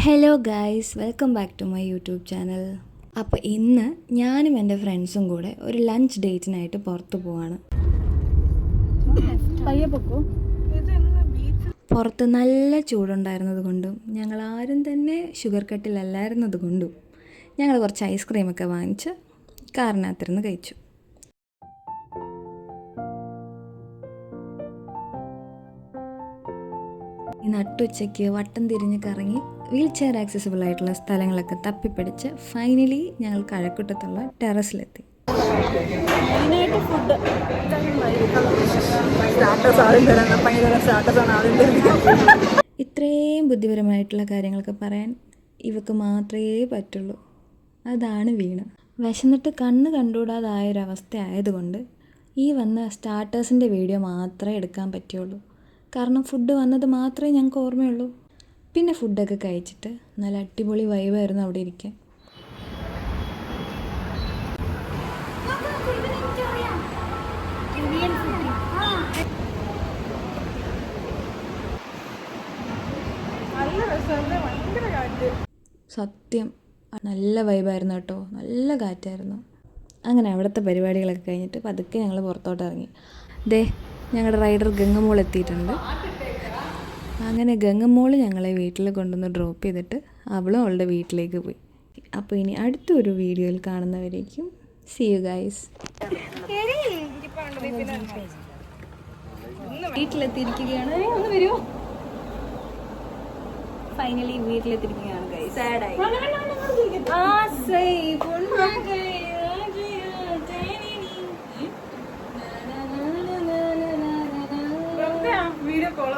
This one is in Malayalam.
Hello guys, welcome back to my YouTube channel. അപ്പോൾ ഇന്ന് ഞാനും എൻ്റെ ഫ്രണ്ട്സും കൂടെ ഒരു ലഞ്ച് ഡേറ്റിനായിട്ട് പുറത്ത് പോവാണ്. പുറത്ത് നല്ല ചൂടുണ്ടായിരുന്നത് കൊണ്ടും ഞങ്ങൾ ആരും തന്നെ ഷുഗർ കട്ടിലല്ലായിരുന്നത് കൊണ്ടും ഞങ്ങൾ കുറച്ച് ഐസ്ക്രീമൊക്കെ വാങ്ങിച്ച് കാറിനകത്തിരുന്ന് കഴിച്ചു. ഈ നട്ടുച്ചയ്ക്ക് വട്ടം തിരിഞ്ഞ് കറങ്ങി വീൽ ചെയർ ആക്സസിബിൾ ആയിട്ടുള്ള സ്ഥലങ്ങളൊക്കെ തപ്പിപ്പിടിച്ച് ഫൈനലി ഞങ്ങൾ കഴക്കൂട്ടത്തുള്ള ടെറസിലെത്തി. ഇത്രയും ബുദ്ധിപരമായിട്ടുള്ള കാര്യങ്ങളൊക്കെ പറയാൻ ഇവക്ക് മാത്രമേ പറ്റുള്ളൂ. അതാണ് വീണ. വിശന്നിട്ട് കണ്ണ് കണ്ടുകൂടാതായൊരവസ്ഥ ആയതുകൊണ്ട് ഈ വന്ന സ്റ്റാർട്ടേഴ്സിൻ്റെ വീഡിയോ മാത്രമേ എടുക്കാൻ പറ്റുള്ളൂ. കാരണം ഫുഡ് വന്നത് മാത്രമേ ഞങ്ങൾക്ക് ഓർമ്മയുള്ളൂ. പിന്നെ ഫുഡൊക്കെ കഴിച്ചിട്ട് നല്ല അടിപൊളി വൈബായിരുന്നു അവിടെ ഇരിക്കാൻ. സത്യം നല്ല വൈബായിരുന്നു കേട്ടോ, നല്ല കാറ്റായിരുന്നു. അങ്ങനെ അവിടുത്തെ പരിപാടികളൊക്കെ കഴിഞ്ഞിട്ട് പതുക്കെ ഞങ്ങൾ പുറത്തോട്ട് ഇറങ്ങി. ഞങ്ങളുടെ റൈഡർ ഗംഗമോൾ എത്തിയിട്ടുണ്ട്. അങ്ങനെ ഗംഗമോൾ ഞങ്ങളെ വീട്ടിൽ കൊണ്ടുവന്ന് ഡ്രോപ്പ് ചെയ്തിട്ട് അവളും അവളുടെ വീട്ടിലേക്ക് പോയി. അപ്പോൾ ഇനി അടുത്തൊരു വീഡിയോയിൽ കാണുന്നവരേക്കും സീ യു ഗൈസ്. വീട്ടിലെത്തിയിരിക്കുകയാണ്. ഒന്ന് വരുമോ? ഫൈനലി വീട്ടിലെത്തിയിരിക്കുകയാണ് ഗൈസ്. Video call